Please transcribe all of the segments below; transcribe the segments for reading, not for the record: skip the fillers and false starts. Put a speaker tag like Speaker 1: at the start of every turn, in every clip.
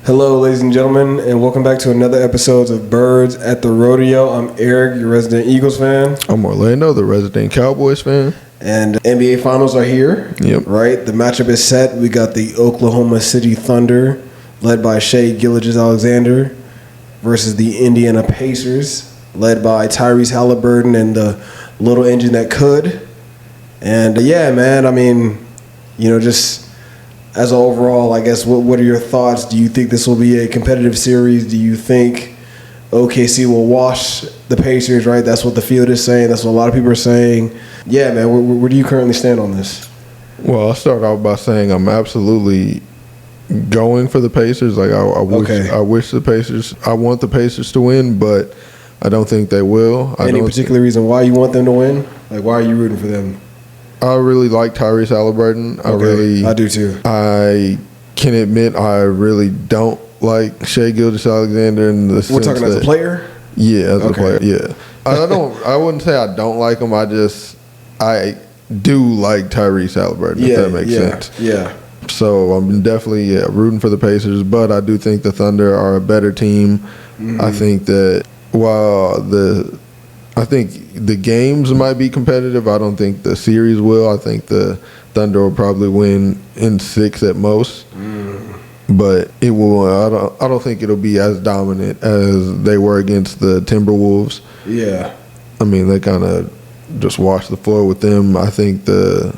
Speaker 1: Hello, ladies and gentlemen, and welcome back to another episode of Birds at the Rodeo. I'm Eric, your resident Eagles fan.
Speaker 2: I'm Orlando, the resident Cowboys fan.
Speaker 1: And NBA Finals are here.
Speaker 2: Yep.
Speaker 1: Right? The matchup is set. We got the Oklahoma City Thunder, led by Shai Gilgeous-Alexander, versus the Indiana Pacers, led by Tyrese Halliburton and the little engine that could. And yeah, man, I mean, just as an overall, I guess, what are your thoughts? Do you think this will be a competitive series? Do you think OKC will wash the Pacers, right? That's what the field is saying. That's what a lot of people are saying. Yeah, man, where do you currently stand on this?
Speaker 2: Well, I'll start off by saying I'm absolutely going for the Pacers. Like, I wish the Pacers – I want the Pacers to win, but I don't think they will.
Speaker 1: Any particular reason why you want them to win? Like, why are you rooting for them?
Speaker 2: I really like Tyrese Halliburton.
Speaker 1: I do too.
Speaker 2: I can admit I really don't like Shai Gilgeous-Alexander in the sense
Speaker 1: We're talking as a player?
Speaker 2: Yeah, as a player, yeah. I wouldn't say I don't like him. I do like Tyrese Halliburton, if that makes sense. Yeah. So I'm definitely rooting for the Pacers, but I do think the Thunder are a better team. Mm-hmm. I think that I think the games might be competitive. I don't think the series will. I think the Thunder will probably win in 6 at most. But it will. I don't think it'll be as dominant as they were against the Timberwolves. Yeah. I mean, they kind of just washed the floor with them. I think I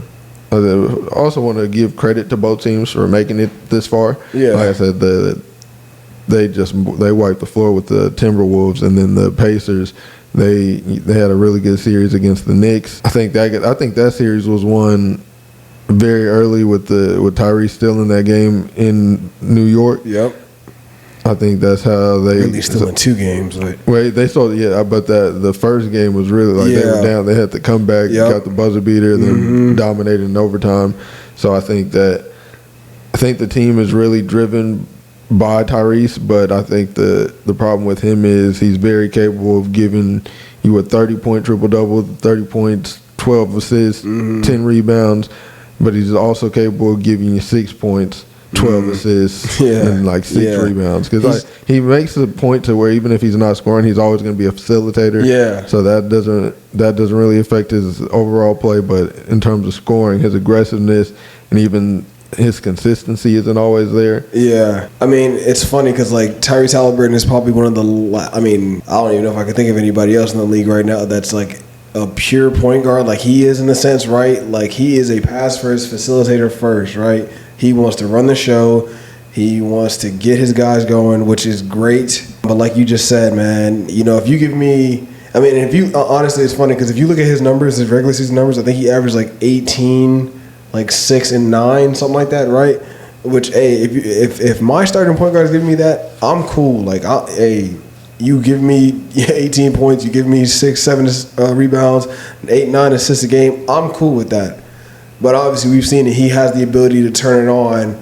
Speaker 2: also want to give credit to both teams for making it this far. Yeah. Like I said, they wiped the floor with the Timberwolves, and then the Pacers. They had a really good series against the Knicks. I think that series was won very early with Tyrese still in that game in New York. Yep. I think that's how they
Speaker 1: really still in 2 games.
Speaker 2: Wait, they saw but the first game was really they were down. They had to come back, got the buzzer beater, then dominated in overtime. So I think the team is really driven by Tyrese, but I think the problem with him is he's very capable of giving you a 30-point triple-double, 30 points, 12 assists, 10 rebounds, but he's also capable of giving you 6 points, 12 assists, and 6 rebounds. Because he makes a point to where even if he's not scoring, he's always going to be a facilitator. Yeah. So that doesn't really affect his overall play, but in terms of scoring, his aggressiveness and even his consistency isn't always there.
Speaker 1: Yeah. I mean, it's funny because, Tyrese Halliburton is probably one of the I don't even know if I could think of anybody else in the league right now that's, a pure point guard like he is in a sense, right? He is a pass first, facilitator first, right? He wants to run the show. He wants to get his guys going, which is great. But like you just said, man, if you give me – honestly, it's funny because if you look at his numbers, his regular season numbers, I think he averaged 18 – 6 and 9, something like that, right? Which, hey, if my starting point guard is giving me that, I'm cool. You give me 18 points, you give me 6, 7 rebounds, 8, 9 assists a game, I'm cool with that. But obviously, we've seen that he has the ability to turn it on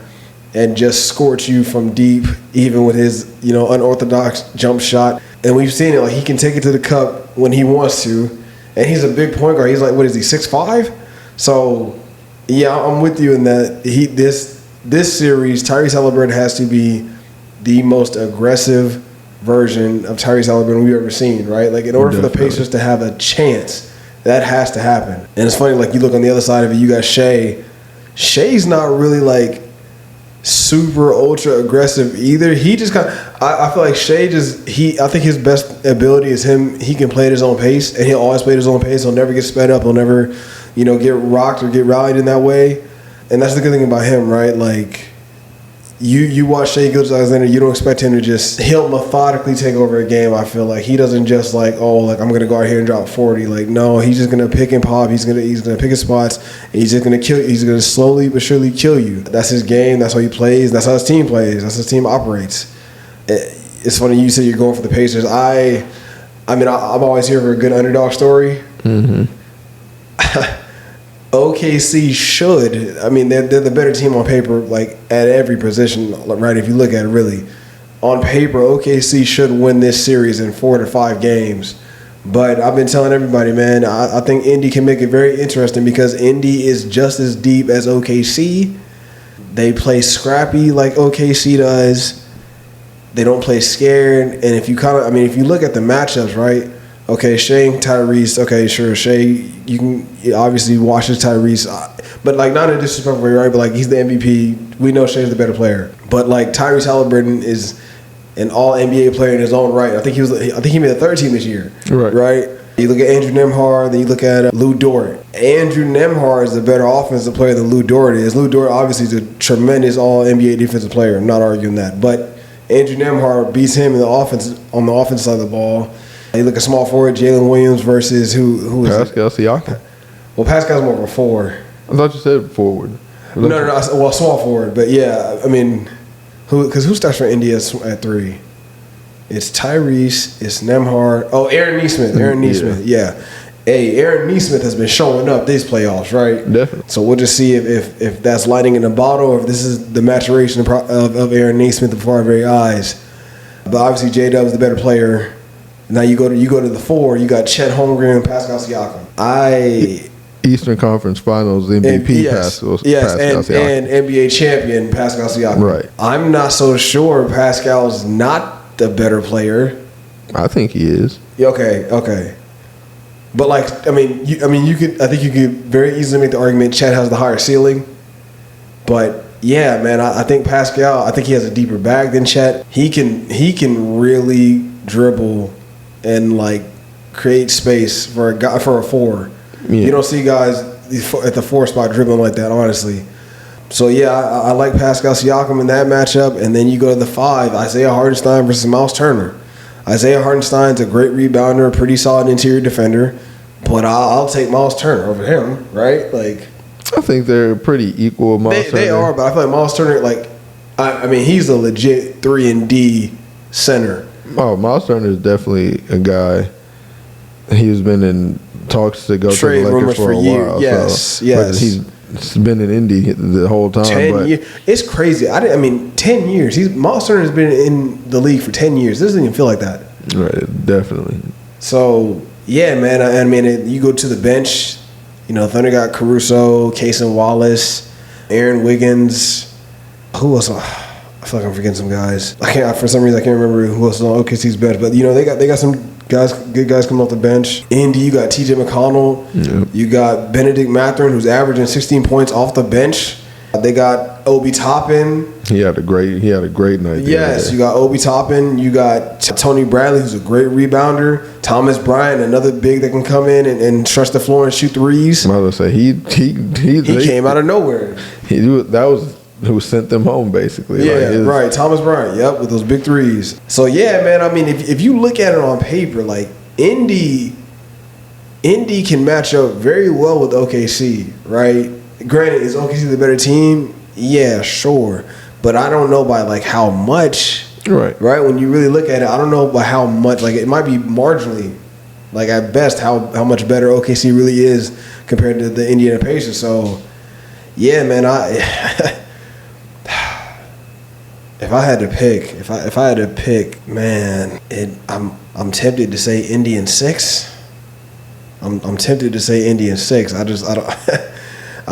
Speaker 1: and just scorch you from deep, even with his unorthodox jump shot. And we've seen it, he can take it to the cup when he wants to. And he's a big point guard. He's what is he, 6'5"? So. Yeah, I'm with you in that this series, Tyrese Halliburton has to be the most aggressive version of Tyrese Halliburton we've ever seen, right? In order for the Pacers to have a chance, that has to happen. And it's funny, you look on the other side of it, you got Shai. Shai's not really super ultra aggressive either. He just I feel like Shai I think his best ability is he can play at his own pace, and he'll always play at his own pace. He'll never get sped up. He'll never get rocked or get rallied in that way. And that's the good thing about him, right? You watch Shai Gilgeous-Alexander, you don't expect him to he'll methodically take over a game, I feel like. He doesn't just I'm going to go out here and drop 40. No, he's just going to pick and pop. He's going to pick his spots, and he's just going to kill you. He's going to slowly but surely kill you. That's his game. That's how he plays. That's how his team plays. That's how his team operates. It's funny you said you're going for the Pacers. I'm always here for a good underdog story. Mm-hmm. OKC should. They're the better team on paper, at every position, right? If you look at it, really. On paper, OKC should win this series in 4 to 5 games. But I've been telling everybody, man, I think Indy can make it very interesting because Indy is just as deep as OKC. They play scrappy like OKC does. They don't play scared. And if you if you look at the matchups, right? Okay, Shea and Tyrese. Okay, sure, Shea. You can obviously watches Tyrese, but like not in a disrespectful way, right? But like he's the MVP. We know Shea's the better player. But like Tyrese Halliburton is an All NBA player in his own right. I think he made the third team this year. Right. You look at Andrew Nembhard, then you look at Lou Dort. Andrew Nembhard is a better offensive player than Lou Dort is. Lou Dort obviously is a tremendous All NBA defensive player. I'm not arguing that, but Andrew Nembhard beats him in the offense on the offensive side of the ball. You look at small forward Jalen Williams versus who is
Speaker 2: Pascal Siakam.
Speaker 1: Well, Pascal's more of a forward.
Speaker 2: I thought you said forward.
Speaker 1: No. Well, small forward, but yeah, I mean, who starts for India at 3? It's Tyrese. It's Nembhard. Oh, Aaron Nesmith. Yeah. Hey, Aaron Nesmith has been showing up these playoffs, right?
Speaker 2: Definitely.
Speaker 1: So we'll just see if that's lightning in a bottle, or if this is the maturation of Aaron Nesmith before our very eyes. But obviously, J-Dub's the better player. Now you go to the 4. You got Chet Holmgren and Pascal Siakam.
Speaker 2: Eastern Conference Finals MVP Pascal Siakam.
Speaker 1: And NBA champion Pascal Siakam.
Speaker 2: Right.
Speaker 1: I'm not so sure Pascal's not the better player.
Speaker 2: I think he is.
Speaker 1: Okay. But I think you could very easily make the argument Chet has the higher ceiling. But yeah, man, I think Pascal. I think he has a deeper bag than Chet. He can really dribble and create space for a 4. Yeah. You don't see guys at the 4 spot dribbling like that, honestly. So yeah, I like Pascal Siakam in that matchup. And then you go to the 5, Isaiah Hartenstein versus Miles Turner. Isaiah Hartenstein's a great rebounder, pretty solid interior defender, but I'll take Miles Turner over him, right?
Speaker 2: I think they're pretty equal.
Speaker 1: They are, but I feel like Miles Turner, he's a legit 3-and-D center.
Speaker 2: Oh, Miles Turner is definitely a guy. He's been in talks to go to the Lakers for a while.
Speaker 1: Yes.
Speaker 2: He's been in Indy the whole time.
Speaker 1: 10 years. It's crazy. 10 years. Miles Turner has been in the league for 10 years. It doesn't even feel like that.
Speaker 2: Right, definitely.
Speaker 1: So, yeah, man. You go to the bench. Thunder got Caruso, Cason Wallace, Aaron Wiggins. Who else? I feel like I'm forgetting some guys. For some reason, I can't remember who else is on OKC's bench. But they got some good guys coming off the bench. Indy, you got T.J. McConnell. Yep. You got Benedict Mathurin, who's averaging 16 points off the bench. They got Obi Toppin. He had a
Speaker 2: great night.
Speaker 1: Yes, you got Obi Toppin. You got Tony Bradley, who's a great rebounder. Thomas Bryant, another big that can come in and stretch the floor and shoot threes.
Speaker 2: I was gonna say he
Speaker 1: came out of nowhere.
Speaker 2: That was who sent them home, basically.
Speaker 1: Yeah, right. Thomas Bryant, yep, with those big threes. So, yeah, man, if you look at it on paper, Indy can match up very well with OKC, right? Granted, is OKC the better team? Yeah, sure. But I don't know by, how much.
Speaker 2: Right.
Speaker 1: Right? When you really look at it, I don't know by how much. It might be marginally, at best, how much better OKC really is compared to the Indiana Pacers. So, yeah, man, If I had to pick, man, I'm tempted to say Indy in 6. I'm tempted to say Indy in 6. I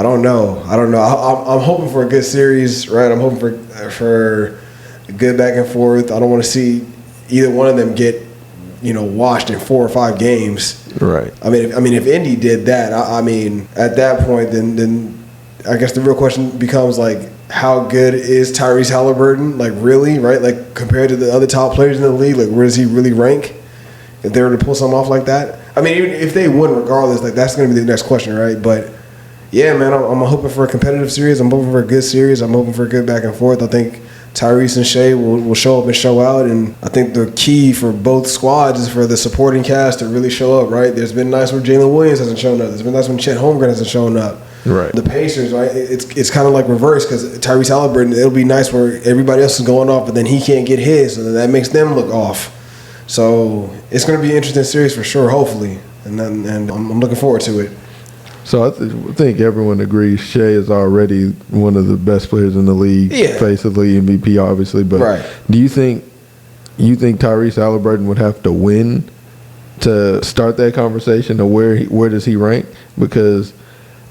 Speaker 1: don't know. I'm hoping for a good series, right? I'm hoping for a good back and forth. I don't want to see either one of them get, washed in 4 or 5 games.
Speaker 2: Right.
Speaker 1: If Indy did that, at that point, then I guess the real question becomes how good is Tyrese Halliburton? Really, right? Compared to the other top players in the league, where does he really rank? If they were to pull something off like that, even if they win, regardless, that's going to be the next question, right? But yeah, man, I'm hoping for a competitive series. I'm hoping for a good series. I'm hoping for a good back and forth. I think Tyrese and Shea will show up and show out, and I think the key for both squads is for the supporting cast to really show up, right? There's been nights where Jalen Williams hasn't shown up. There's been nights when Chet Holmgren hasn't shown up.
Speaker 2: Right.
Speaker 1: The Pacers, right? It's kind of reverse, because Tyrese Halliburton, it'll be nice where everybody else is going off, but then he can't get his, and then that makes them look off. So it's going to be an interesting series for sure, hopefully, and I'm looking forward to it.
Speaker 2: So I think everyone agrees Shea is already one of the best players in the league, face of the league, MVP, obviously. But
Speaker 1: right.
Speaker 2: Do you think Tyrese Halliburton would have to win to start that conversation, or where does he rank? Because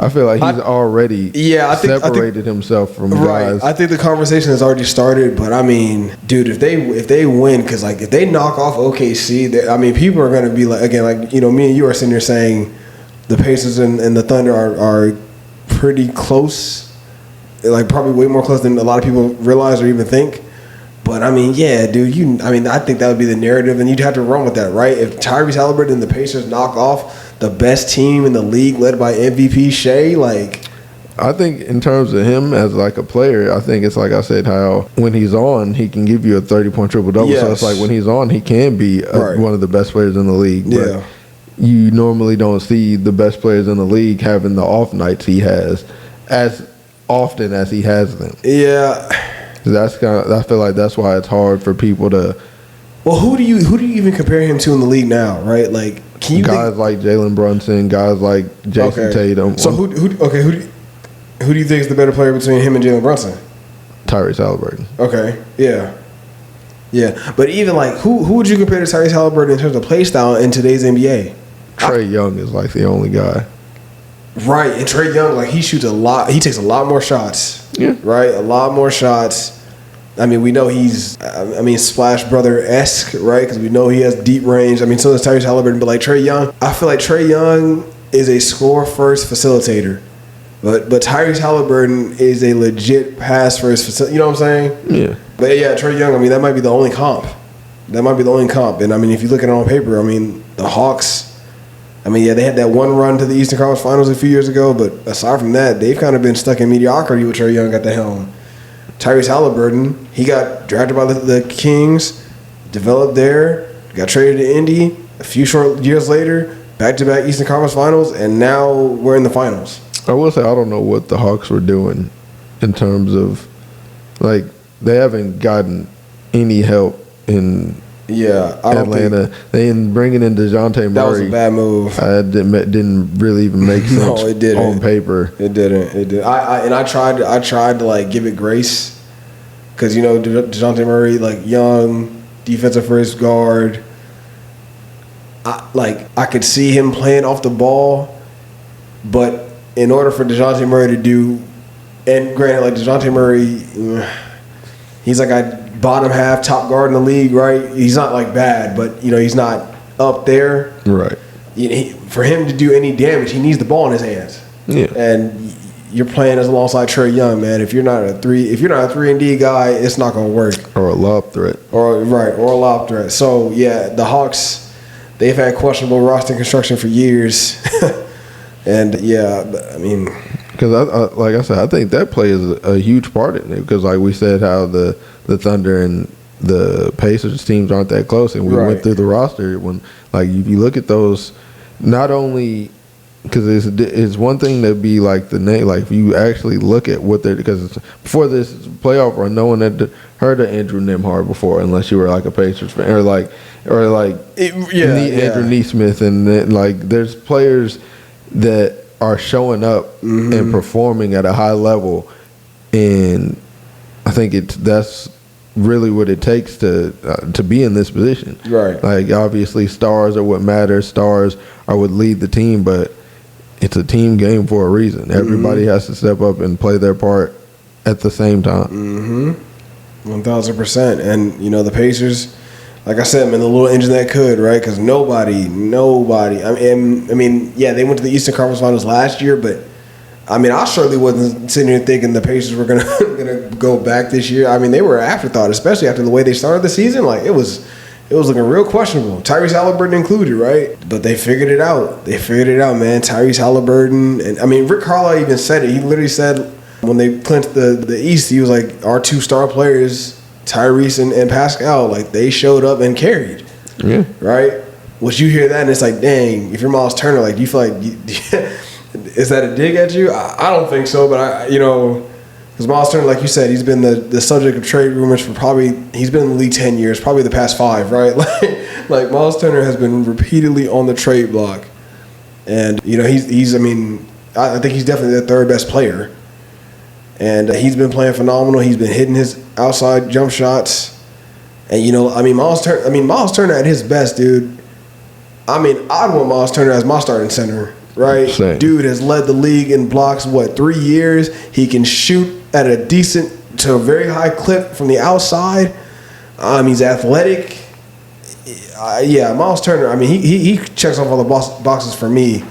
Speaker 2: I feel like he's already separated himself from guys.
Speaker 1: I think the conversation has already started, but I mean, dude, if they win, because like if they knock off OKC, I mean, people are going to be like, again, like, you know, me and you are sitting here saying the Pacers and the Thunder are pretty close, like probably way more close than a lot of people realize or even think. But I mean, yeah, dude, I think that would be the narrative, and you'd have to run with that, right? If Tyrese Haliburton and the Pacers knock off the best team in the league, led by MVP Shea, like,
Speaker 2: I think in terms of him as like a player, I think it's like I said, how when he's on, he can give you a 30-point triple-double. Yes. So it's like when he's on, he can be one of the best players in the league.
Speaker 1: Yeah.
Speaker 2: But you normally don't see the best players in the league having the off nights he has as often as he has them.
Speaker 1: Yeah.
Speaker 2: I feel like that's why it's hard for people to.
Speaker 1: Well, who do you even compare him to in the league now, right? Like, can you
Speaker 2: guys like Jalen Brunson, guys like Jason Tatum.
Speaker 1: So who do you think is the better player between him and Jalen Brunson?
Speaker 2: Tyrese Haliburton.
Speaker 1: Okay, yeah. But even like who would you compare to Tyrese Haliburton in terms of play style in today's NBA?
Speaker 2: Trae Young is like the only guy.
Speaker 1: Right, and Trae Young, like, he shoots a lot. He takes a lot more shots.
Speaker 2: Yeah.
Speaker 1: Right, a lot more shots. I mean, we know he's, Splash Brother-esque, right? Because we know he has deep range. I mean, so does Tyrese Haliburton. But, like, Trae Young, I feel like Trae Young is a score-first facilitator. But Tyrese Haliburton is a legit pass-first facilitator. You know what I'm saying?
Speaker 2: Yeah.
Speaker 1: But, yeah, Trae Young, I mean, that might be the only comp. And, I mean, if you look at it on paper, I mean, the Hawks, I mean, yeah, they had that one run to the Eastern Conference Finals a few years ago. But aside from that, they've kind of been stuck in mediocrity with Trae Young at the helm. Tyrese Haliburton, he got drafted by the Kings, developed there, got traded to Indy. A few short years later, back-to-back Eastern Conference Finals, and now we're in the finals.
Speaker 2: I will say I don't know what the Hawks were doing in terms of, like, they haven't gotten any help in Atlanta. They didn't bringing in DeJounte Murray.
Speaker 1: That was a bad move.
Speaker 2: Didn't really even make sense.
Speaker 1: No, it didn't.
Speaker 2: On paper.
Speaker 1: It didn't. I tried to like give it grace, because you know DeJounte Murray, like, young defensive first guard. I could see him playing off the ball, but in order for DeJounte Murray to do, and granted, like, DeJounte Murray, he's like a bottom half top guard in the league, right? He's not like bad, but you know, he's not up there.
Speaker 2: Right.
Speaker 1: For him to do any damage, he needs the ball in his hands.
Speaker 2: Yeah.
Speaker 1: And you're playing as alongside Trae Young, man. If you're not a 3-and-D guy, it's not gonna work.
Speaker 2: Or a lob threat.
Speaker 1: Or a lob threat. So yeah, the Hawks, they've had questionable roster construction for years. And yeah, I mean,
Speaker 2: because like I said, I think that plays a huge part in it. Because like we said, how the Thunder and the Pacers teams aren't that close, and we went through the roster when, like, if you look at those, not only because it's one thing to be like the name, like if you actually look at what they're, because before this playoff run, no one had heard of Andrew Nembhard before, unless you were like a Pacers fan Andrew Nesmith, and then, like, there's players that are showing up and performing at a high level, and I think that's really what it takes to be in this position.
Speaker 1: Right.
Speaker 2: Like, obviously, stars are what matters. Stars are what lead the team, but it's a team game for a reason. Everybody has to step up and play their part at the same time.
Speaker 1: 1,000%. And, you know, the Pacers, like I said, man, the little engine that could, right? Because nobody. I mean, yeah, they went to the Eastern Conference Finals last year, but I mean, I surely wasn't sitting here thinking the Pacers were gonna go back this year. I mean, they were an afterthought, especially after the way they started the season. Like, it was looking real questionable. Tyrese Haliburton included, right? But they figured it out. Man. Tyrese Haliburton, and I mean, Rick Carlisle even said it. He literally said when they clinched the East, he was like, our two star players, Tyrese and Pascal, like, they showed up and carried.
Speaker 2: Yeah.
Speaker 1: Right? Once you hear that, and it's like, dang, if you're Miles Turner, like, do you feel like is that a dig at you? I don't think so, but because Miles Turner, like you said, he's been the subject of trade rumors for he's been in the league 10 years, probably the past 5, right? Like Miles Turner has been repeatedly on the trade block. And, you know, I think he's definitely the third best player. And he's been playing phenomenal. He's been hitting his outside jump shots. And, you know, Miles Turner at his best, dude. I mean, I'd want Miles Turner as my starting center right?
Speaker 2: Same.
Speaker 1: Dude has led the league in blocks, 3 years? He can shoot at a decent to a very high clip from the outside. He's athletic. Miles Turner, I mean, he checks off all the boxes for me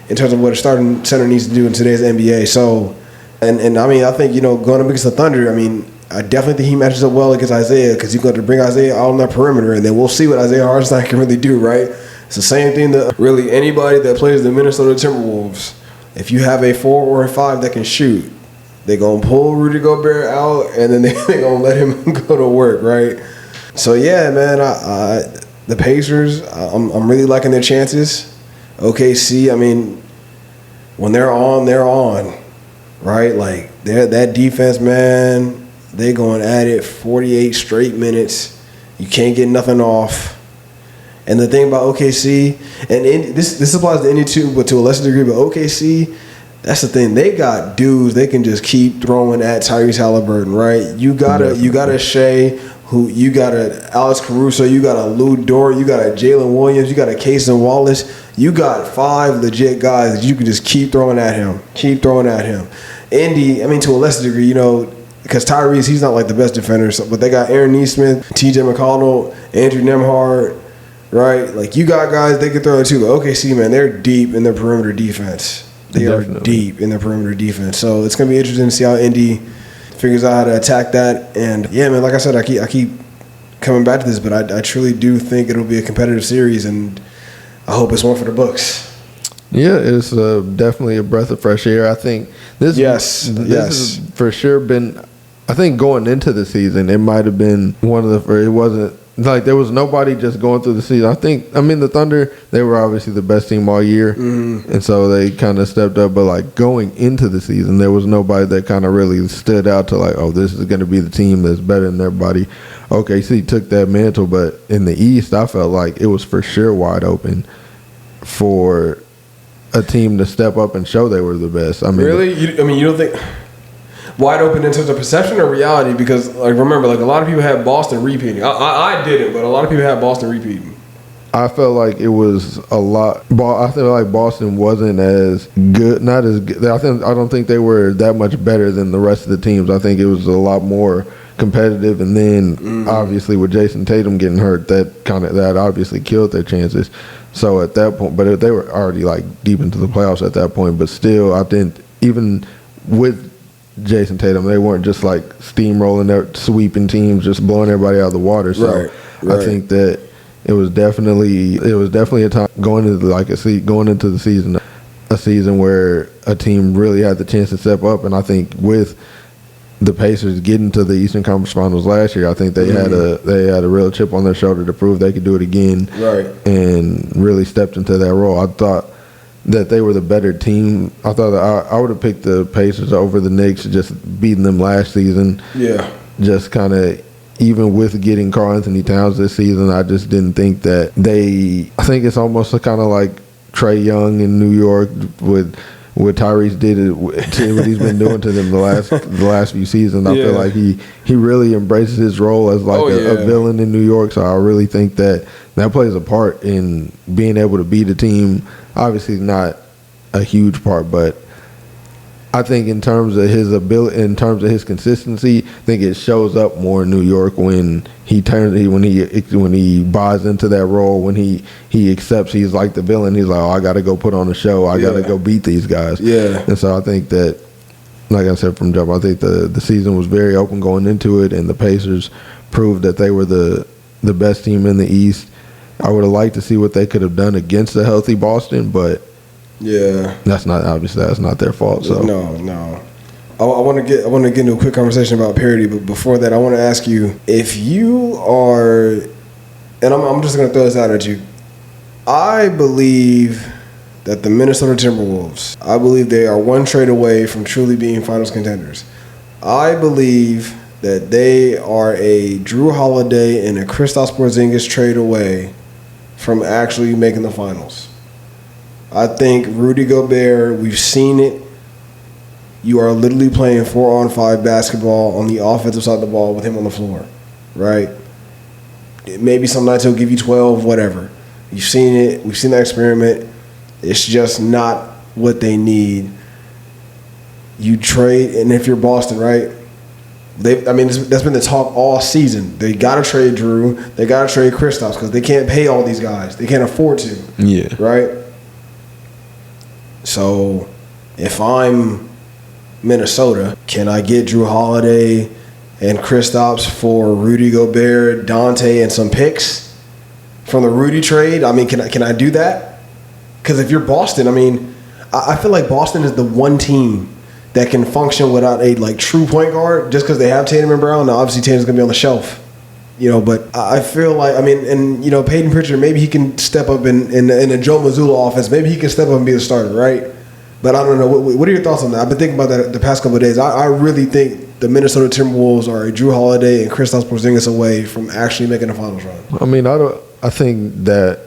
Speaker 1: in terms of what a starting center needs to do in today's NBA. So, and I mean, I think, going up against the Thunder, I mean, I definitely think he matches up well against Isaiah because he's going to bring Isaiah out on that perimeter, and then we'll see what Isaiah Hartenstein can really do, right? It's the same thing that really anybody that plays the Minnesota Timberwolves, if you have a 4 or a 5 that can shoot, they're going to pull Rudy Gobert out, and then they're going to let him go to work, right? So, yeah, man, the Pacers, I'm really liking their chances. OKC, I mean, when they're on, right? Like, that defense, man, they going at it 48 straight minutes. You can't get nothing off. And the thing about OKC, and this applies to Indy too, but to a lesser degree, but OKC, that's the thing. They got dudes they can just keep throwing at Tyrese Halliburton, right? You got a Shea, you got a Alex Caruso, you got a Lou Dort, you got a Jalen Williams, you got a Cason Wallace. You got 5 legit guys that you can just keep throwing at him. Indy, I mean, to a lesser degree, because Tyrese, he's not like the best defender, but they got Aaron Nesmith, T.J. McConnell, Andrew Nembhard, right? Like, you got guys they can throw it too. But OKC, man, they're deep in their perimeter defense. They are deep in their perimeter defense. So it's going to be interesting to see how Indy figures out how to attack that. And, yeah, man, like I said, I keep coming back to this, but I truly do think it'll be a competitive series, and I hope it's one for the books.
Speaker 2: Yeah, it's definitely a breath of fresh air. I think this has for sure been – I think going into the season, it might have been one of the – it wasn't – like there was nobody just going through the season. The Thunder, they were obviously the best team all year, and so they kind of stepped up. But like going into the season, there was nobody that kind of really stood out to like, oh, this is going to be the team that's better than everybody. OKC took that mantle, but in the East, I felt like it was for sure wide open for a team to step up and show they were the best. I mean,
Speaker 1: really? You don't think wide open in terms of perception or reality? Because like remember, like a lot of people had Boston repeating. I didn't, but a lot of people had Boston repeating.
Speaker 2: I felt like it was a lot. I feel like Boston wasn't as good, not as good. I don't think they were that much better than the rest of the teams. I think it was a lot more competitive, and then obviously with Jason Tatum getting hurt, that obviously killed their chances. So at that point, but they were already like deep into the playoffs at that point. But still, I think even with Jason Tatum, they weren't just like steamrolling, their sweeping teams, just blowing everybody out of the water. So right. I think that it was definitely a time going into the season, a season where a team really had the chance to step up. And I think with the Pacers getting to the Eastern Conference Finals last year, I think they had a real chip on their shoulder to prove they could do it again,
Speaker 1: right? And
Speaker 2: really stepped into that role. I thought that they were the better team. I thought that I would have picked the Pacers over the Knicks, just beating them last season.
Speaker 1: Yeah,
Speaker 2: just kind of. Even with getting Karl-Anthony Towns this season, I just didn't think that I think it's almost kind of like Trae Young in New York with what Tyrese did, what he's been doing to them the last few seasons. I feel like he really embraces his role as like a villain in New York. So I really think that plays a part in being able to beat a team. Obviously not a huge part, but I think in terms of his ability, in terms of his consistency, I think it shows up more in New York when he buys into that role, when he accepts he's like the villain. He's like, oh, I got to go put on a show. I got to go beat these guys.
Speaker 1: Yeah.
Speaker 2: And so I think that, like I said from jump, I think the season was very open going into it, and the Pacers proved that they were the best team in the East. I would have liked to see what they could have done against a healthy Boston, but
Speaker 1: yeah,
Speaker 2: that's not their fault. So
Speaker 1: no. I want to get into a quick conversation about parity, but before that, I want to ask you if you are, and I'm just going to throw this out at you. I believe that the Minnesota Timberwolves, I believe they are one trade away from truly being finals contenders. I believe that they are a Drew Holiday and a Kristaps Porzingis trade away from actually making the finals. I think Rudy Gobert, we've seen it. You are literally playing 4-on-5 basketball on the offensive side of the ball with him on the floor, right? Maybe some nights he'll give you 12, whatever. You've seen it. We've seen that experiment. It's just not what they need. You trade, and if you're Boston, right? That's been the talk all season. They got to trade Drew. They got to trade Kristaps because they can't pay all these guys. They can't afford to.
Speaker 2: Yeah.
Speaker 1: Right? So, if I'm Minnesota, can I get Drew Holiday and Kristaps for Rudy Gobert, Dante, and some picks from the Rudy trade? I mean, can I do that? Because if you're Boston, I mean, I feel like Boston is the one team that can function without a true point guard just because they have Tatum and Brown. Now, obviously, Tatum's going to be on the shelf, but I feel like, Peyton Pritchard, maybe he can step up in a Joe Mazzulla offense. Maybe he can step up and be the starter, right? But I don't know. What are your thoughts on that? I've been thinking about that the past couple of days. I really think the Minnesota Timberwolves are a Drew Holiday and Kristaps Porzingis away from actually making a finals run.
Speaker 2: I think that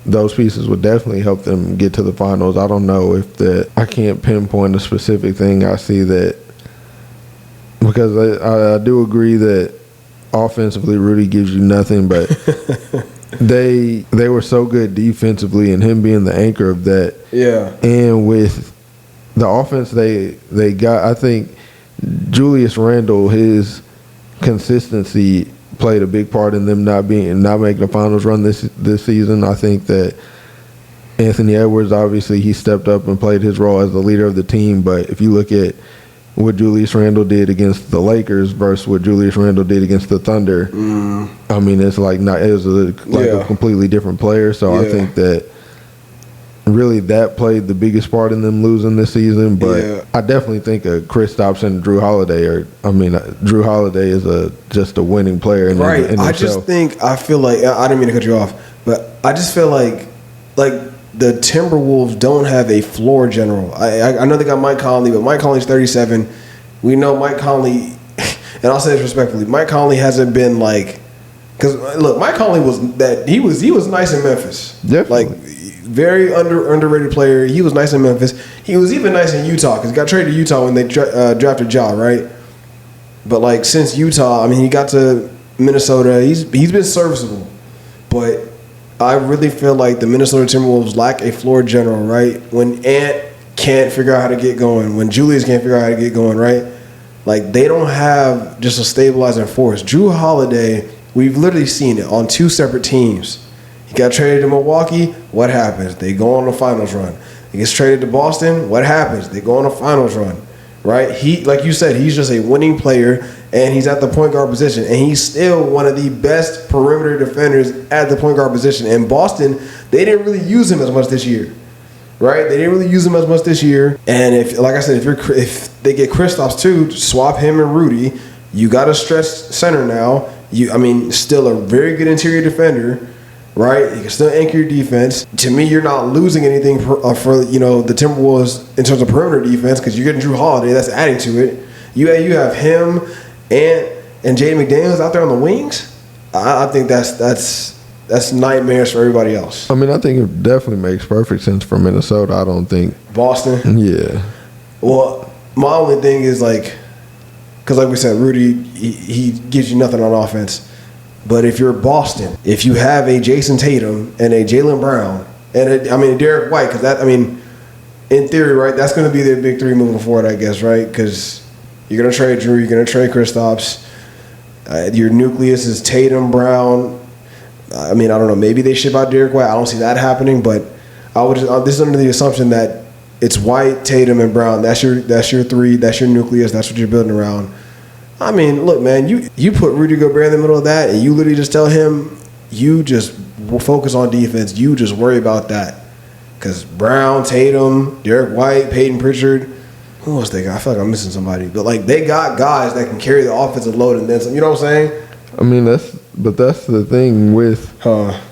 Speaker 2: those pieces would definitely help them get to the finals. I don't know if I can't pinpoint a specific thing I see that, because I do agree that offensively Rudy gives you nothing, but they were so good defensively, and him being the anchor of that.
Speaker 1: Yeah.
Speaker 2: And with the offense they got, I think Julius Randle, his consistency played a big part in them not making a finals run this season. I think that Anthony Edwards, obviously, he stepped up and played his role as the leader of the team. But if you look at what Julius Randle did against the Lakers versus what Julius Randle did against the Thunder, it's a completely different player. So I think that really that played the biggest part in them losing this season. But I definitely think Kristaps and Drew Holiday Drew Holiday is just a winning player in himself.
Speaker 1: I feel like, I didn't mean to cut you off, but I just feel like the Timberwolves don't have a floor general. I know they got Mike Conley, but Mike Conley's 37. We know Mike Conley, and I'll say this respectfully, Mike Conley hasn't been because look, Mike Conley he was nice in Memphis.
Speaker 2: Definitely.
Speaker 1: Very underrated player. He was nice in Memphis. He was even nice in Utah because he got traded to Utah when they drafted Ja, right? But since Utah, he got to Minnesota. He's been serviceable, but I really feel like the Minnesota Timberwolves lack a floor general, right? When Ant can't figure out how to get going, when Julius can't figure out how to get going, right? They don't have just a stabilizing force. Drew Holiday, we've literally seen it on two separate teams. He got traded to Milwaukee. What happens? They go on a finals run. He gets traded to Boston. What happens? They go on a finals run, right? He, like you said, he's just a winning player, and he's at the point guard position, and he's still one of the best perimeter defenders at the point guard position. In Boston, they didn't really use him as much this year, right? They didn't really use him as much this year. And if they get Kristaps too, swap him and Rudy. You got a stretch center now. Still a very good interior defender. Right, you can still anchor your defense. To me, you're not losing anything for the Timberwolves in terms of perimeter defense because you're getting Drew Holiday. That's adding to it. You have him and Jaden McDaniels out there on the wings. I think that's nightmares for everybody else.
Speaker 2: I think it definitely makes perfect sense for Minnesota. I don't think
Speaker 1: Boston.
Speaker 2: Yeah.
Speaker 1: Well, my only thing is because like we said, Rudy he gives you nothing on offense. But if you're Boston, if you have a Jason Tatum and a Jaylen Brown and a Derek White, because in theory, right, that's going to be their big three moving forward, I guess, right? Because you're going to trade Drew, you're going to trade Kristaps. Your nucleus is Tatum, Brown. I don't know. Maybe they ship out Derek White. I don't see that happening, but this is under the assumption that it's White, Tatum, and Brown. That's your three. That's your nucleus. That's what you're building around. Look, man, you put Rudy Gobert in the middle of that, and you literally just tell him, you just focus on defense. You just worry about that. Because Brown, Tatum, Derek White, Peyton Pritchard, who else they got? I feel like I'm missing somebody. But, they got guys that can carry the offensive load and then some. You know what I'm saying?
Speaker 2: That's the thing with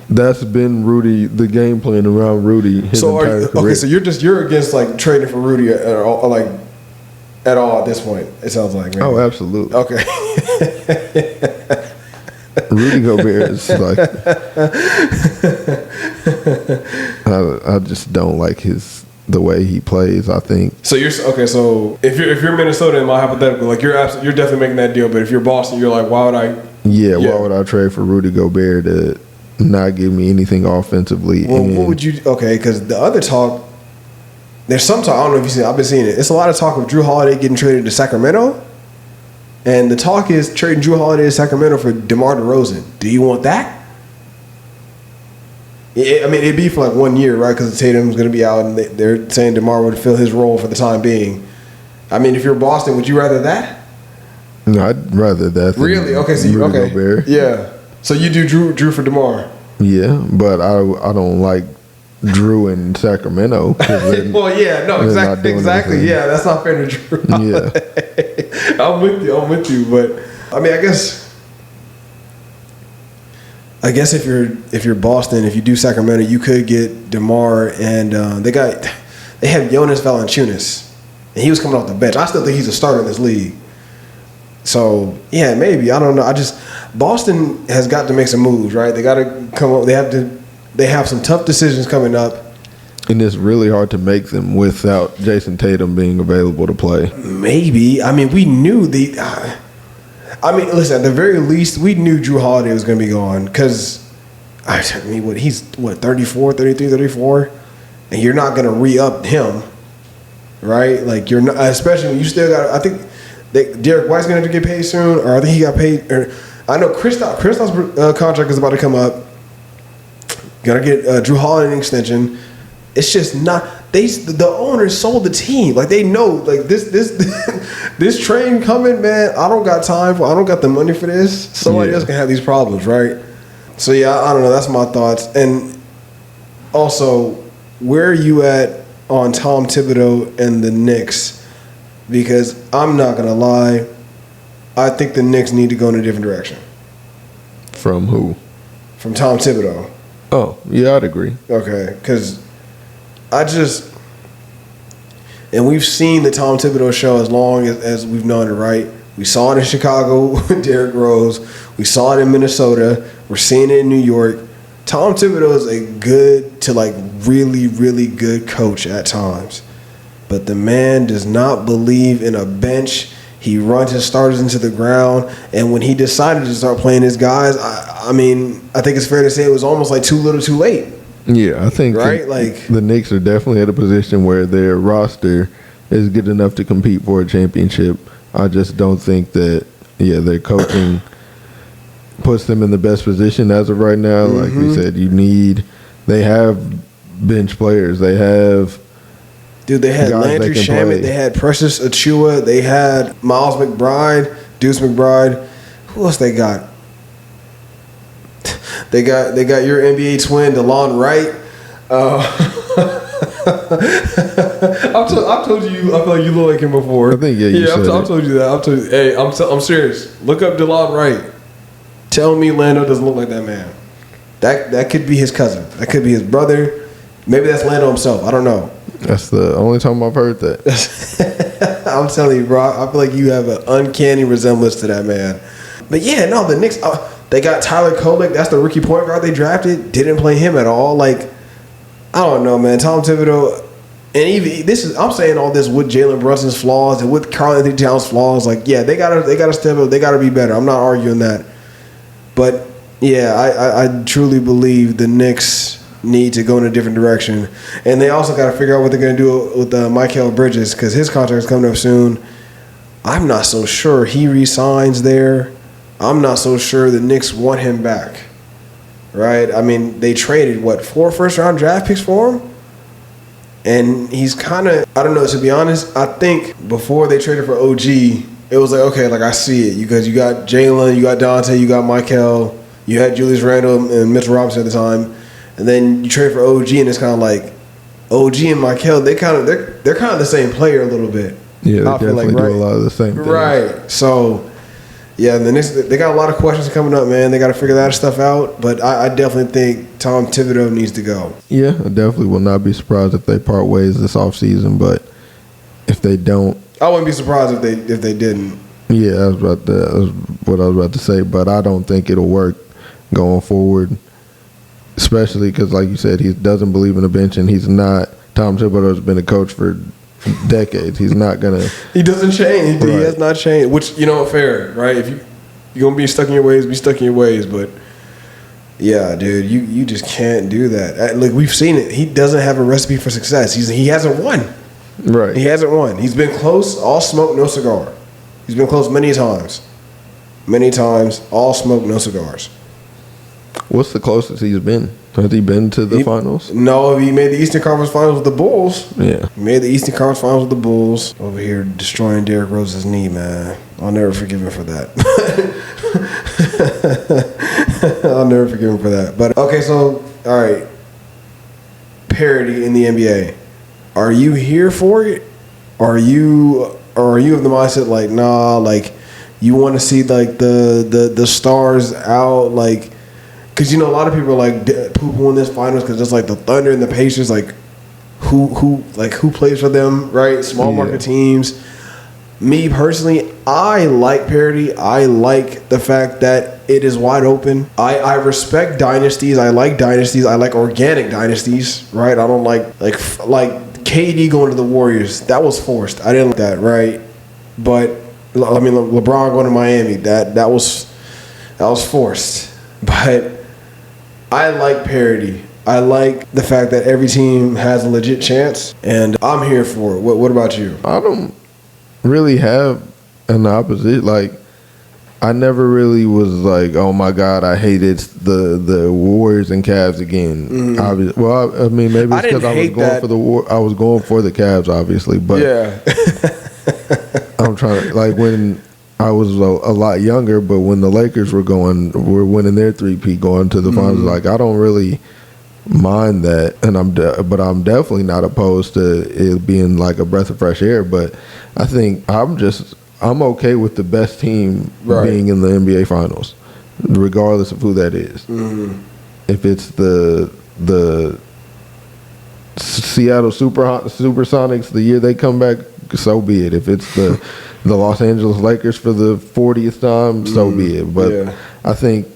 Speaker 2: that's been Rudy, the game plan around Rudy his entire career.
Speaker 1: Okay, so you're against, trading for Rudy at all at this point, it sounds like. Maybe.
Speaker 2: Oh, absolutely.
Speaker 1: Okay.
Speaker 2: Rudy Gobert is I just don't like the way he plays, I think.
Speaker 1: So so if you're Minnesota in my hypothetical, you're definitely making that deal, but if you're Boston, you're like, why would I?
Speaker 2: Yeah, why would I trade for Rudy Gobert to not give me anything offensively?
Speaker 1: Well, what would you? Okay, because the other talk there's some talk. I don't know if you see. I've been seeing it. It's a lot of talk of Jrue Holiday getting traded to Sacramento, and the talk is trading Jrue Holiday to Sacramento for DeMar DeRozan. Do you want that? I mean, it'd be for like 1 year, right? Because Tatum's going to be out, and they're saying DeMar would fill his role for the time being. I mean, if you're Boston, would you rather that?
Speaker 2: No, I'd rather that.
Speaker 1: Really? Okay, so
Speaker 2: Gobert.
Speaker 1: Yeah. So you do Jrue for DeMar.
Speaker 2: Yeah, but I don't like Jrue in Sacramento.
Speaker 1: Well, yeah, no, exactly. Yeah, that's not fair to Jrue. Yeah. I'm with you. But I mean, I guess if you're Boston, if you do Sacramento, you could get DeMar, and they have Jonas Valanciunas, and he was coming off the bench. I still think he's a starter in this league. So yeah, maybe, I don't know. Boston has got to make some moves, right? They got to come up. They have some tough decisions coming up,
Speaker 2: and it's really hard to make them without Jason Tatum being available to play.
Speaker 1: Maybe. I mean, we knew listen, at the very least, we knew Jrue Holiday was going to be gone because, he's 34, 33, 34, and you're not going to re-up him, right? Like, you're not, especially when you still got, I think Derek White's going to have to get paid soon, or I think he got paid, or I know Kristaps' contract is about to come up. Got to get Jrue Holiday an extension. It's just not. The owners sold the team. Like, they know, like, this train coming, man. I don't got time for. I don't got the money for this. Somebody else can have these problems, right? So yeah, I don't know. That's my thoughts. And also, where are you at on Tom Thibodeau and the Knicks? Because I'm not gonna lie, I think the Knicks need to go in a different direction.
Speaker 2: From who?
Speaker 1: From Tom Thibodeau.
Speaker 2: Oh, yeah, I'd agree.
Speaker 1: Okay, because and we've seen the Tom Thibodeau show as long as we've known it, right? We saw it in Chicago with Derrick Rose. We saw it in Minnesota. We're seeing it in New York. Tom Thibodeau is a good to like really, really good coach at times. But the man does not believe in a bench. He runs his starters into the ground. And when he decided to start playing his guys, I think it's fair to say it was almost like too little too late.
Speaker 2: Yeah, I think
Speaker 1: right?
Speaker 2: the Knicks are definitely at a position where their roster is good enough to compete for a championship. I just don't think that, their coaching puts them in the best position as of right now. Mm-hmm. Like we said, they have bench players. They have
Speaker 1: they had Landry Shamet, they had Precious Achiuwa, they had Miles McBride, Deuce McBride. Who else they got? They got your NBA twin, DeLon Wright. I've told you, I feel like you look like him before.
Speaker 2: I think you said
Speaker 1: I've told you that. Hey, I'm serious. Look up DeLon Wright. Tell me Lando doesn't look like that man. That could be his cousin. That could be his brother. Maybe that's Lando himself. I don't know.
Speaker 2: That's the only time I've heard that.
Speaker 1: I'm telling you, bro. I feel like you have an uncanny resemblance to that man. But yeah, no, the Knicks. They got Tyler Kolek. That's the rookie point guard they drafted. Didn't play him at all. Like, I don't know, man. Tom Thibodeau, and even I'm saying all this with Jalen Brunson's flaws and with Karl-Anthony Towns' flaws. Like, yeah, they gotta step up. They gotta be better. I'm not arguing that. But yeah, I truly believe the Knicks need to go in a different direction, and they also got to figure out what they're going to do with Mikal Bridges because his contract is coming up soon. I'm not so sure he resigns there. I'm not so sure the Knicks want him back. Right? I mean, they traded 4 first-round draft picks for him, and he's kind of, I don't know. To be honest, I think before they traded for OG, it was like, okay, like I see it because you got Jalen, you got Dante, you got Mikal, you had Julius Randle and Mitchell Robinson at the time. And then you trade for OG, and it's kind of like OG and Mikal. They're kind of the same player a little bit.
Speaker 2: Yeah, they definitely do a lot of the same things.
Speaker 1: Right. So, yeah, the Knicks, they got a lot of questions coming up, man. They got to figure that stuff out. But I definitely think Tom Thibodeau needs to go.
Speaker 2: Yeah, I definitely will not be surprised if they part ways this offseason. But if they don't,
Speaker 1: I wouldn't be surprised if they didn't.
Speaker 2: Yeah, that was what I was about to say. But I don't think it'll work going forward. Especially because, like you said, he doesn't believe in a bench, and he's not. Tom Thibodeau's been a coach for decades. He's not gonna. He
Speaker 1: doesn't change. Right. He has not changed. Which fair, right? If you're gonna be stuck in your ways, be stuck in your ways. But Yeah, dude, you just can't do that. Like, we've seen it. He doesn't have a recipe for success. He hasn't won.
Speaker 2: Right.
Speaker 1: He hasn't won. He's been close, all smoke, no cigar. He's been close many times. Many times, all smoke, no cigars.
Speaker 2: What's the closest he's been? Has he been to the finals?
Speaker 1: No, he made the Eastern Conference Finals with the Bulls.
Speaker 2: Yeah.
Speaker 1: He made the Eastern Conference Finals with the Bulls. Over here destroying Derrick Rose's knee, man. I'll never forgive him for that. I'll never forgive him for that. But, okay, so, all right. Parity in the NBA. Are you here for it? Or are you of the mindset, like, nah, like, you want to see, like, the stars out, like, because, you know, a lot of people are like poo-pooing this finals because it's like the Thunder and the Pacers, like who plays for them, right? Small market teams. Me personally, I like parity. I like the fact that it is wide open. I respect dynasties. I like dynasties. I like organic dynasties, right? I don't like KD going to the Warriors. That was forced. I didn't like that, right? But I mean, LeBron going to Miami. That was forced. But I like parity. I like the fact that every team has a legit chance, and I'm here for it. What about you?
Speaker 2: I don't really have an opposite. Like, I never really was like, oh my God, I hated the Warriors and Cavs again. Well, I mean, maybe it's because I was going for the Cavs, obviously, but
Speaker 1: yeah.
Speaker 2: I'm trying to, like, when I was a lot younger, but when the Lakers were winning their three-peat, going to the finals, like, I don't really mind that, and but I'm definitely not opposed to it being like a breath of fresh air. But I think I'm okay with the best team being in the NBA finals, regardless of who that is. If it's the Seattle Supersonics the year they come back, so be it. If it's the Los Angeles Lakers for the 40th time, so be it. But I think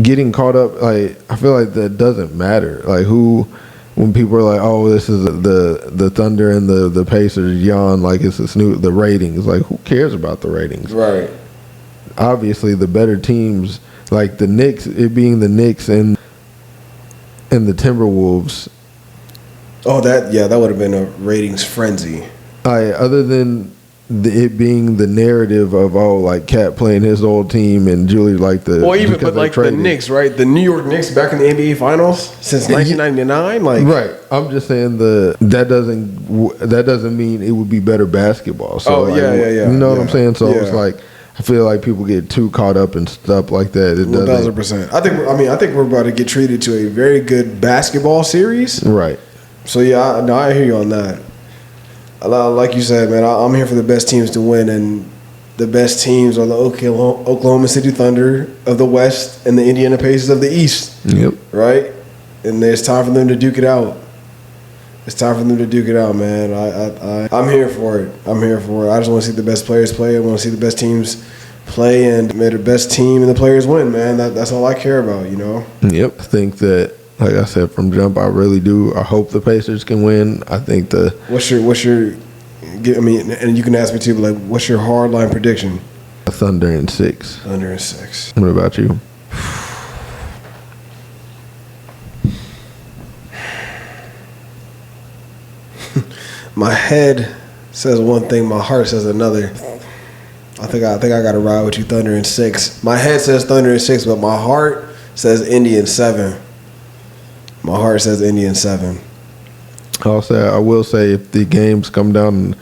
Speaker 2: getting caught up, like, I feel like that doesn't matter. Like, when people are like, oh, this is the Thunder and the Pacers yawn, like it's the ratings. Like, who cares about the ratings?
Speaker 1: Right.
Speaker 2: Obviously, the better teams, like the Knicks, it being the Knicks and the Timberwolves.
Speaker 1: Oh, that would have been a ratings frenzy.
Speaker 2: Other than it being the narrative of, like Cat playing his old team and Julie like the
Speaker 1: the Knicks, right? The New York Knicks back in the NBA Finals since 1999, like,
Speaker 2: right. I'm just saying that doesn't mean it would be better basketball. So you know what I'm saying? So it's like, I feel like people get too caught up in stuff like that. It doesn't.
Speaker 1: 1,000%. I think we're about to get treated to a very good basketball series,
Speaker 2: right?
Speaker 1: So I hear you on that. Like you said, man, I'm here for the best teams to win, and the best teams are the Oklahoma City Thunder of the West and the Indiana Pacers of the East.
Speaker 2: Yep.
Speaker 1: Right? And it's time for them to duke it out. It's time for them to duke it out, man. I'm here for it. I just want to see the best players play. I want to see the best teams play, and may the best team and the players win, man. That's all I care about, you know?
Speaker 2: Yep. I think that, like I said from jump, I really do. I hope the Pacers can win. I think
Speaker 1: what's your I mean, and you can ask me too, but like, what's your hardline prediction?
Speaker 2: Thunder in 6.
Speaker 1: Thunder in 6.
Speaker 2: What about you?
Speaker 1: My head says one thing, my heart says another. I think I got to ride with you, Thunder in 6. My head says Thunder in 6, but my heart says Indy in 7. My heart says Indy in 7.
Speaker 2: I will say if the games come down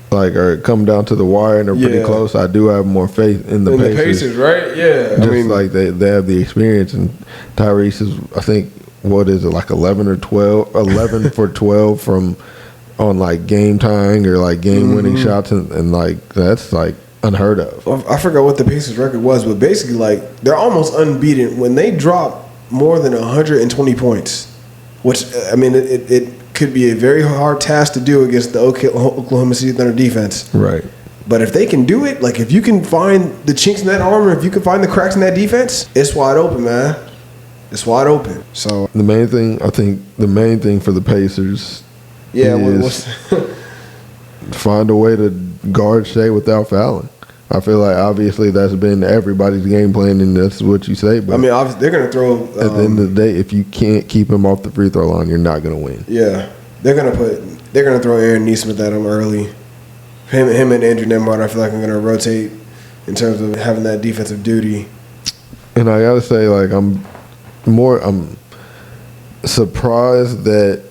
Speaker 2: to the wire and they're pretty close, I do have more faith in the Pacers.
Speaker 1: Right? Yeah.
Speaker 2: Just like they have the experience, and Tyrese is, I think, what is it, like 11 for 12 from on like game tying or like game winning shots, and like that's like unheard of.
Speaker 1: I forgot what the Pacers record was, but basically like they're almost unbeaten when they drop more than 120 points, which, I mean, it could be a very hard task to do against the Oklahoma City Thunder defense.
Speaker 2: Right.
Speaker 1: But if they can do it, like if you can find the chinks in that armor, if you can find the cracks in that defense, it's wide open, man. It's wide open. So
Speaker 2: the main thing for the Pacers is find a way to guard Shea without fouling. I feel like obviously that's been everybody's game plan, and that's what you say. But
Speaker 1: I mean, obviously they're going to throw.
Speaker 2: At the end of the day, if you can't keep him off the free throw line, you're not going to win.
Speaker 1: Yeah, they're going to throw Aaron Nesmith at him early. Him and Andrew Nembhard, I feel like I'm going to rotate in terms of having that defensive duty.
Speaker 2: And I got to say, like, I'm surprised that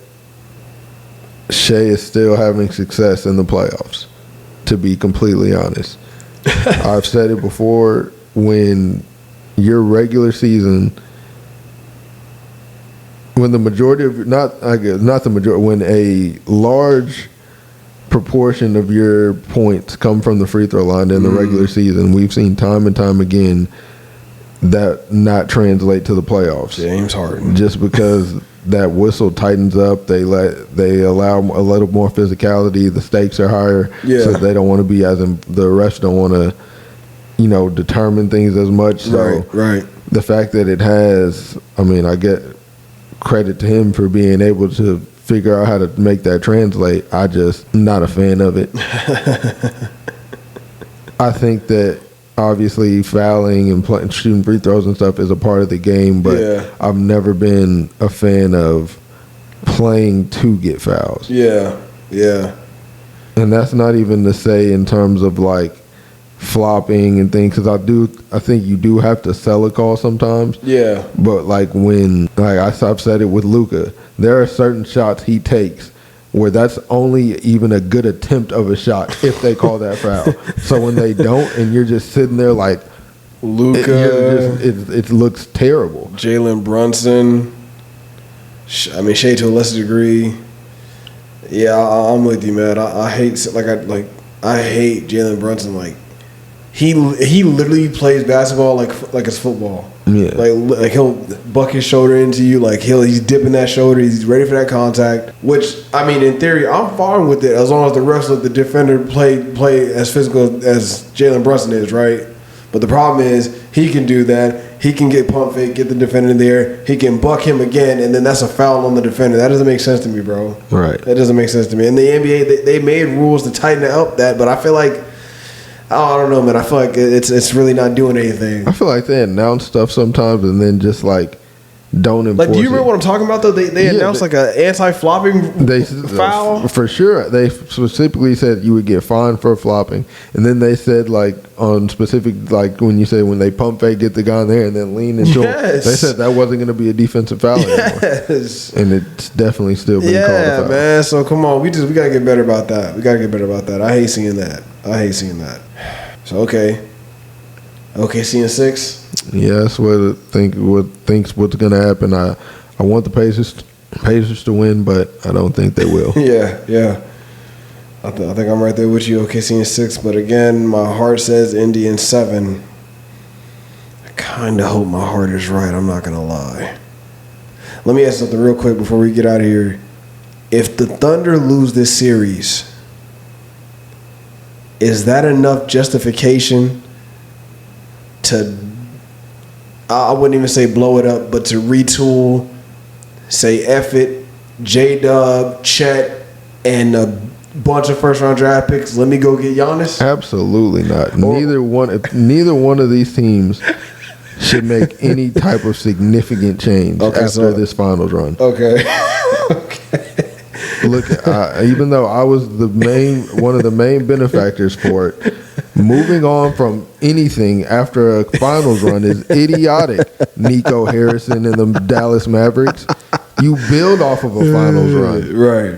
Speaker 2: Shea is still having success in the playoffs, to be completely honest. I've said it before, when your regular season, when the majority of, when a large proportion of your points come from the free throw line in the regular season, we've seen time and time again that not translate to the playoffs.
Speaker 1: James Harden.
Speaker 2: Just because that whistle tightens up, they allow a little more physicality. The stakes are higher, so they don't want to be the refs don't want to, determine things as much. So
Speaker 1: right.
Speaker 2: The fact that it has, I mean, I get credit to him for being able to figure out how to make that translate. I just not a fan of it. I think that obviously fouling and shooting free throws and stuff is a part of the game, but I've never been a fan of playing to get fouls.
Speaker 1: Yeah.
Speaker 2: And that's not even to say in terms of like flopping and things, because I think you do have to sell a call sometimes.
Speaker 1: Yeah.
Speaker 2: But like I've said it with Luka, there are certain shots he takes where that's only even a good attempt of a shot if they call that foul. So when they don't, and you're just sitting there like
Speaker 1: Luka,
Speaker 2: it looks terrible.
Speaker 1: Jalen Brunson, I mean Shea to a lesser degree. Yeah, I'm with you, man. I hate Jalen Brunson. Like he literally plays basketball like it's football.
Speaker 2: Yeah.
Speaker 1: Like he'll buck his shoulder into you. Like he's dipping that shoulder. He's ready for that contact. Which, I mean, in theory, I'm fine with it as long as the rest of the defender play as physical as Jalen Brunson is, right? But the problem is he can do that. He can get pump fake, get the defender there. He can buck him again, and then that's a foul on the defender. That doesn't make sense to me, bro.
Speaker 2: Right.
Speaker 1: That doesn't make sense to me. In the NBA, they made rules to tighten it up but I feel like, I don't know, man. I feel like it's really not doing anything.
Speaker 2: I feel like they announce stuff sometimes and then just like don't enforce it.
Speaker 1: Do you remember what I'm talking about though? They announced like an anti-flopping foul
Speaker 2: for sure. They specifically said you would get fined for flopping, and then they said like on specific, like when they pump fake, get the guy in there and then lean into him. They said that wasn't going to be a defensive foul anymore, and it's definitely still been called a foul.
Speaker 1: Yeah, man. So come on, we gotta get better about that. I hate seeing that. So OKC in 6.
Speaker 2: Yeah, that's what thinks what's gonna happen. I want the Pacers to win, but I don't think they will.
Speaker 1: Yeah. I think I'm right there with you. OKC in 6, but again, my heart says Indy in 7. I kind of hope my heart is right. I'm not gonna lie. Let me ask something real quick before we get out of here. If the Thunder lose this series, is that enough justification to, I wouldn't even say blow it up, but to retool, say F it, J-Dub, Chet, and a bunch of first-round draft picks, let me go get Giannis?
Speaker 2: Absolutely not. Neither one of these teams should make any type of significant change after this finals run.
Speaker 1: Okay.
Speaker 2: Look, even though I was one of the main benefactors for it, moving on from anything after a finals run is idiotic. Nico Harrison and the Dallas Mavericks. You build off of a finals run.
Speaker 1: Right.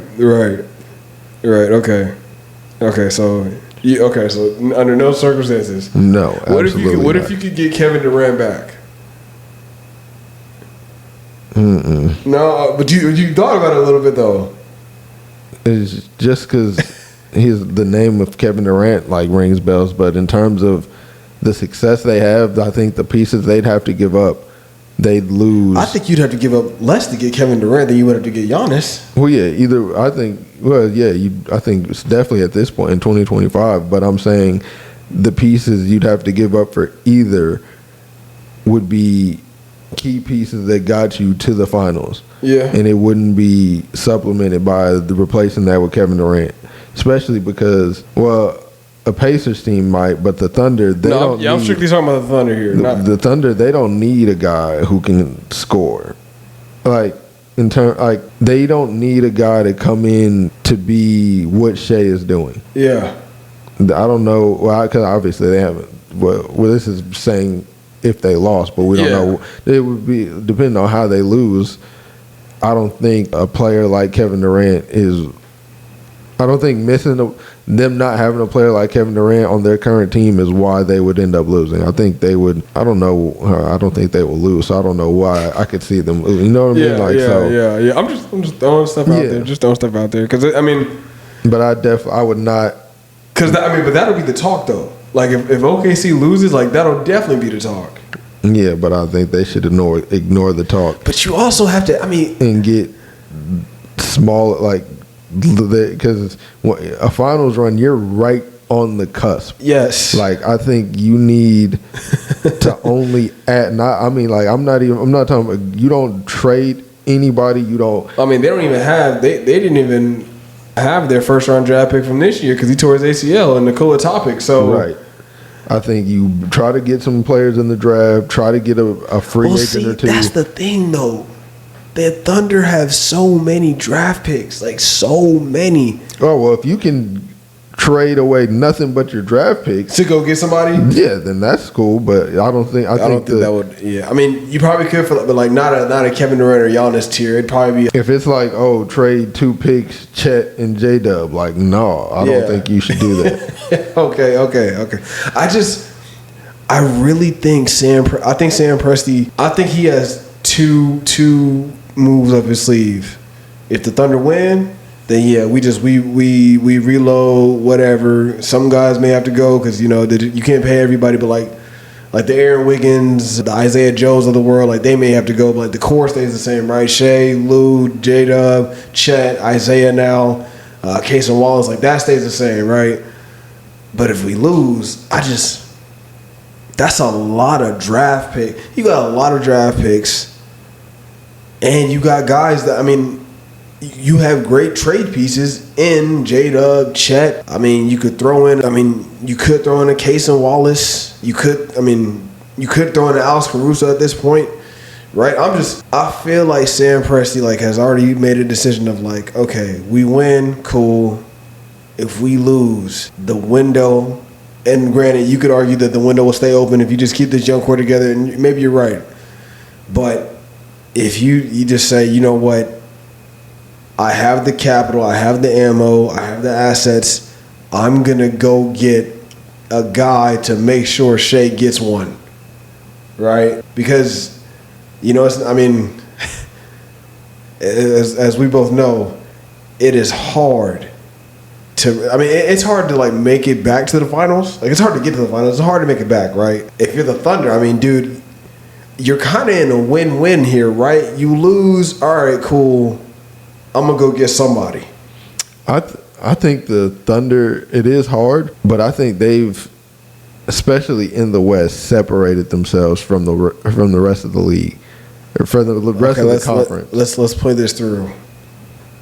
Speaker 1: Okay. So under no circumstances.
Speaker 2: No. Absolutely
Speaker 1: What if you could get Kevin Durant back? No, but you thought about it a little bit though.
Speaker 2: It's just because the name of Kevin Durant like rings bells, but in terms of the success they have, I think the pieces they'd have to give up, they'd lose.
Speaker 1: I think you'd have to give up less to get Kevin Durant than you would have to get Giannis.
Speaker 2: Well, yeah, I think it's definitely at this point in 2025, but I'm saying the pieces you'd have to give up for either would be key pieces that got you to the finals.
Speaker 1: Yeah.
Speaker 2: And it wouldn't be supplemented by replacing that with Kevin Durant. Especially because, a Pacers team might, but the Thunder, they don't.
Speaker 1: I'm strictly talking about the Thunder here.
Speaker 2: The Thunder, they don't need a guy who can score. Like they don't need a guy to come in to be what Shea is doing.
Speaker 1: Yeah.
Speaker 2: I don't know. Well, because obviously they haven't. Well, this is saying if they lost, but we don't know. It would be depending on how they lose. I don't think a player like Kevin Durant is. I don't think them not having a player like Kevin Durant on their current team is why they would end up losing. I think they would. I don't know. I don't think they will lose. So I don't know why I could see them lose. You know what I mean?
Speaker 1: Yeah. I'm just throwing stuff out there. Just throwing stuff out there because I mean.
Speaker 2: But I would not.
Speaker 1: Because but that'll be the talk though. Like if OKC loses, like that'll definitely be the talk.
Speaker 2: Yeah, but I think they should ignore the talk.
Speaker 1: But you also have to. I mean,
Speaker 2: and get small like. Because a finals run, you're right on the cusp.
Speaker 1: Yes.
Speaker 2: Like I think you need to only add. I'm not talking about. You don't trade anybody. You don't.
Speaker 1: I mean, they don't even have. They didn't even have their first round draft pick from this year because he tore his ACL in Nikola Topic. So
Speaker 2: right. I think you try to get some players in the draft. Try to get a free agent or two.
Speaker 1: That's the thing, though. The Thunder have so many draft picks, like so many.
Speaker 2: Oh well, if you can trade away nothing but your draft picks
Speaker 1: to go get somebody,
Speaker 2: yeah, then that's cool. But I don't think that
Speaker 1: would. Yeah, I mean, you probably could, but like not a Kevin Durant or Giannis tier. It'd probably be
Speaker 2: if it's like trade 2 picks, Chet and J-Dub. Like no, I don't think you should do that.
Speaker 1: Okay. I really think Sam Presti. I think he has two moves up his sleeve. If the Thunder win, then we reload whatever. Some guys may have to go because you can't pay everybody, but like the Aaron Wiggins, the Isaiah Joes of the world, like they may have to go, but like the core stays the same, right? Shea, Lou, J-Dub, Chet, Isaiah now, Case and Wallace, like that stays the same, right? But if we lose, that's a lot of draft pick. You got a lot of draft picks. And you got guys that, I mean, you have great trade pieces in J-Dub, Chet. I mean, you could throw in a Case and Wallace. You could throw in an Alex Caruso at this point, right? I feel like Sam Presti has already made a decision of okay, we win, cool. If we lose, the window, and granted, you could argue that the window will stay open if you just keep this young core together, and maybe you're right. But if you just say, you know what, I have the capital, I have the ammo, I have the assets, I'm going to go get a guy to make sure Shea gets one, right? Because, as we both know, it is hard it's hard to make it back to the finals. It's hard to get to the finals. It's hard to make it back, right? If you're the Thunder, dude, you're kind of in a win-win here, right? You lose, all right, cool. I'm going to go get somebody.
Speaker 2: I think the Thunder, it is hard, but I think they've, especially in the West, separated themselves from the rest of the league, or from the rest of the conference.
Speaker 1: Let's play this through.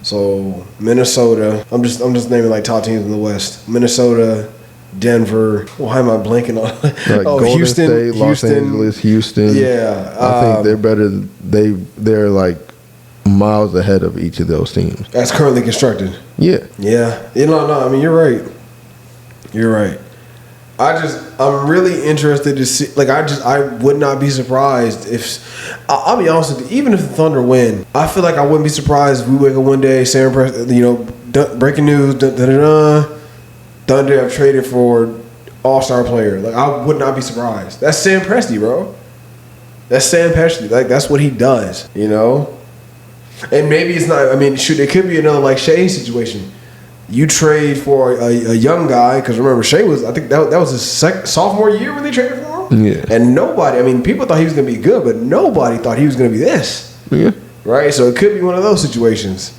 Speaker 1: So Minnesota, I'm just naming top teams in the West. Minnesota, Denver. Why am I blanking on?
Speaker 2: Golden
Speaker 1: Houston,
Speaker 2: State, Los Angeles, Houston.
Speaker 1: Yeah,
Speaker 2: I think they're better. They're miles ahead of each of those teams.
Speaker 1: That's currently constructed.
Speaker 2: Yeah.
Speaker 1: Yeah. No. You're right. You're right. I'm really interested to see. I would not be surprised if. I'll be honest with you. Even if the Thunder win, I feel like I wouldn't be surprised if we wake up one day, Sam Presti, breaking news, Thunder have traded for all-star player. I would not be surprised. That's Sam Presti, bro. That's Sam Presti. That's what he does. And maybe it's not. It could be another Shea situation. You trade for a young guy, because remember, Shea was, I think that was his sophomore year when they traded for him.
Speaker 2: Yeah.
Speaker 1: And nobody, people thought he was going to be good, but nobody thought he was going to be this.
Speaker 2: Yeah.
Speaker 1: Right? So it could be one of those situations.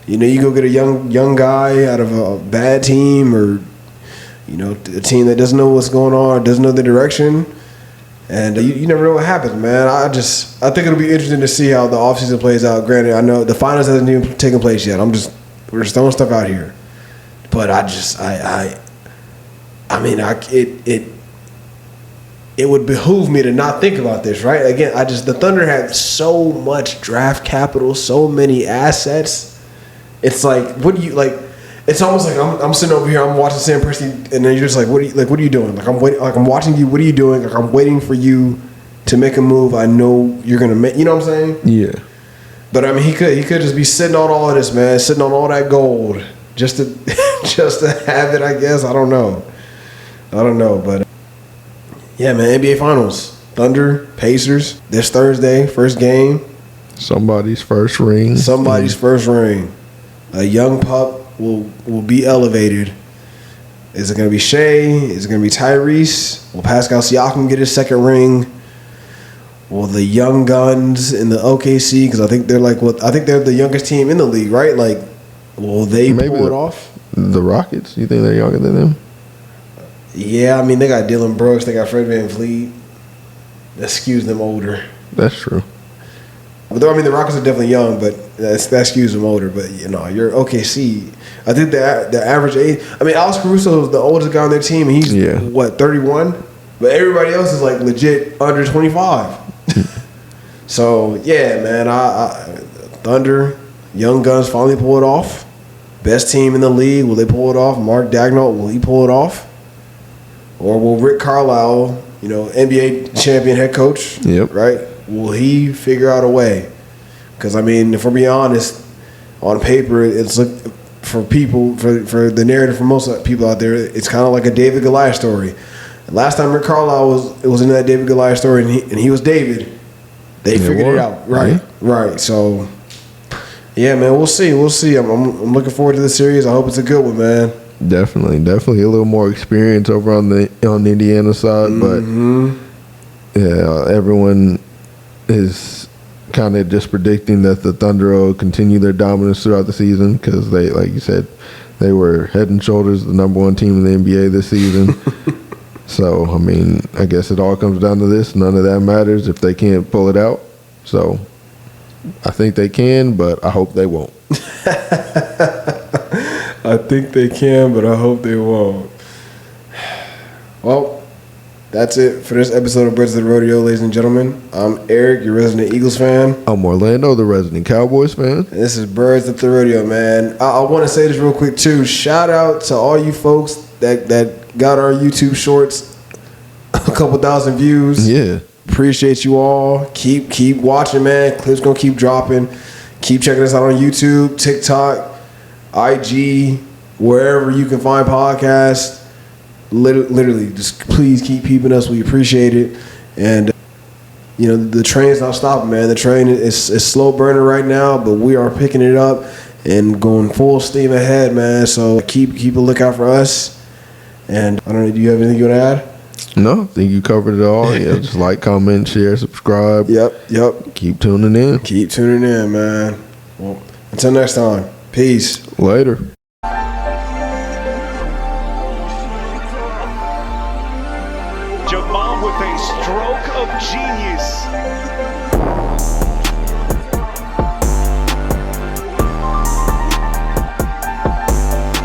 Speaker 1: You go get a young guy out of a bad team, or, a team that doesn't know what's going on, doesn't know the direction. And you never know what happens, man. I think it'll be interesting to see how the offseason plays out. Granted, I know the finals hasn't even taken place yet. We're just throwing stuff out here. But I mean, it would behoove me to not think about this, right? Again, the Thunder have so much draft capital, so many assets. It's like, what do you like? It's almost like I'm sitting over here, I'm watching Sam Presti, and then you're just like, what are you doing? Like I'm waiting, like I'm watching you. What are you doing? Like I'm waiting for you to make a move. I know you're gonna make. You know what I'm saying?
Speaker 2: Yeah.
Speaker 1: But I mean, he could just be sitting on all of this, man, sitting on all that gold, just to have it. I guess I don't know, but. Yeah, man, NBA Finals. Thunder, Pacers, this Thursday, first game.
Speaker 2: Somebody's first ring.
Speaker 1: First ring. A young pup will be elevated. Is it going to be Shea? Is it going to be Tyrese? Will Pascal Siakam get his second ring? Will the young guns in the OKC, because I think they're the youngest team in the league, right? Like, will they pull it off?
Speaker 2: The Rockets? You think they're younger than them?
Speaker 1: Yeah, I mean, they got Dylan Brooks, they got Fred VanVleet. That skews them older.
Speaker 2: That's true.
Speaker 1: But I mean, the Rockets are definitely young, but that skews them older. But, you're OKC. I think the average age, I mean, Alex Caruso is the oldest guy on their team, and he's, 31? But everybody else is, like, legit under 25. So, yeah, man, Thunder, young guns finally pull it off. Best team in the league, will they pull it off? Mark Daigneault, will he pull it off? Or will Rick Carlisle, NBA champion head coach, right? Will he figure out a way? Because, I mean, if we're being honest, on paper, it's for people, for the narrative for most people out there, it's kind of like a David Goliath story. Last time Rick Carlisle was in that David Goliath story, and he was David, they figured it out. Right. So, yeah, man, we'll see. I'm looking forward to the series. I hope it's a good one, man.
Speaker 2: Definitely a little more experience over on the Indiana side, but everyone is kind of just predicting that the Thunder will continue their dominance throughout the season because they, like you said, they were head and shoulders the number one team in the NBA this season. So, I mean, I guess it all comes down to this. None of that matters if they can't pull it out. So, I think they can, but I hope they won't.
Speaker 1: I think they can, but I hope they won't. Well, that's it for this episode of Birds of the Rodeo, ladies and gentlemen. I'm Eric, your resident Eagles fan.
Speaker 2: I'm Orlando, the resident Cowboys fan.
Speaker 1: And this is Birds of the Rodeo, man. I want to say this real quick, too. Shout out to all you folks that got our YouTube shorts a couple thousand views.
Speaker 2: Yeah.
Speaker 1: Appreciate you all. Keep watching, man. Clips going to keep dropping. Keep checking us out on YouTube, TikTok, IG, wherever you can find podcasts. Literally, just please keep peeping us. We appreciate it. And, the train's not stopping, man. The train is slow burning right now, but we are picking it up and going full steam ahead, man. So keep a lookout for us. And I don't know, do you have anything you want to add?
Speaker 2: No, I think you covered it all. Yeah, just like, comment, share, subscribe.
Speaker 1: Yep.
Speaker 2: Keep tuning in.
Speaker 1: Keep tuning in, man. Well, until next time. Peace.
Speaker 2: Later.
Speaker 3: Jamal with a stroke of genius.